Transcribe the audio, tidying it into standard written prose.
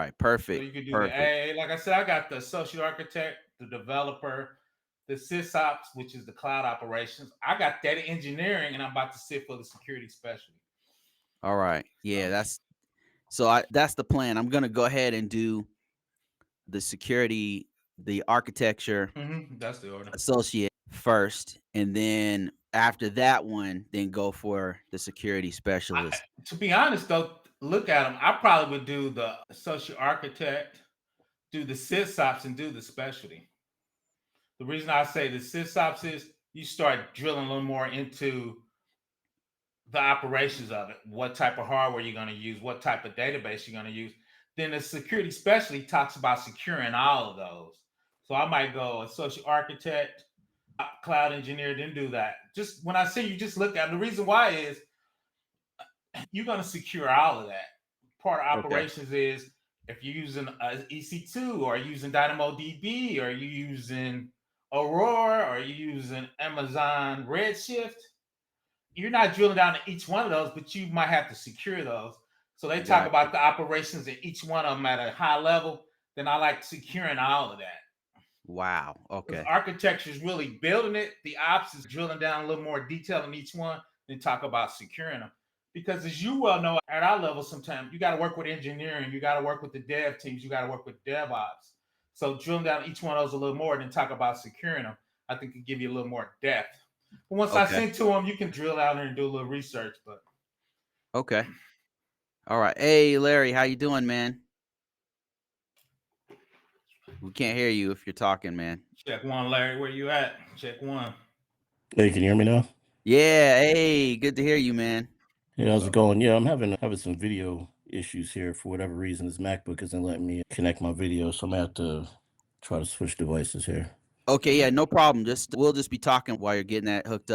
right. So Perfect. you could do the Perfect. A. Like I said, I got the associate architect, the developer, the SysOps, which is the cloud operations. I got data engineering, and I'm about to sit for the security specialty. All right. Yeah, So, that's the plan. I'm gonna go ahead and do the security, the architecture that's the order. associate first, and then after that one, then go for the security specialist. To be honest, though, look at them. I probably would do the associate architect, do the SysOps, and do the specialty. The reason I say the SysOps is you start drilling a little more into the operations of it, what type of hardware you're going to use, what type of database you're going to use. Then the security specialty talks about securing all of those. So I might go associate architect, cloud engineer, then do that. Just when I say you just look at it, the reason why is you're going to secure all of that. Part of Okay. operations is if you're using EC2 or using DynamoDB or you're using Aurora or you're using Amazon Redshift, you're not drilling down to each one of those, but you might have to secure those. So they talk Gotcha. about the operations in each one of them at a high level. Then I like securing all of that. Wow. Because Okay. architecture is really building it. The ops is drilling down a little more detail in each one, then talk about securing them. Because as you well know, at our level, sometimes you got to work with engineering, you got to work with the dev teams, you got to work with DevOps. So drilling down each one of those a little more, then talk about securing them. I think it give you a little more depth. But once I Okay. send to them, you can drill out there and do a little research. But Okay. All right. Hey, Larry, how you doing, man? We can't hear you if you're talking, man. check one, Larry, where you at? Check one. Hey, can you hear me now? Yeah. Hey, good to hear you, man. Yeah, how's it going? Yeah, I'm having some video issues here for whatever reason. This MacBook isn't letting me connect my video, so I'm gonna have to try to switch devices here. Okay. Yeah, no problem. We'll just be talking while you're getting that hooked up.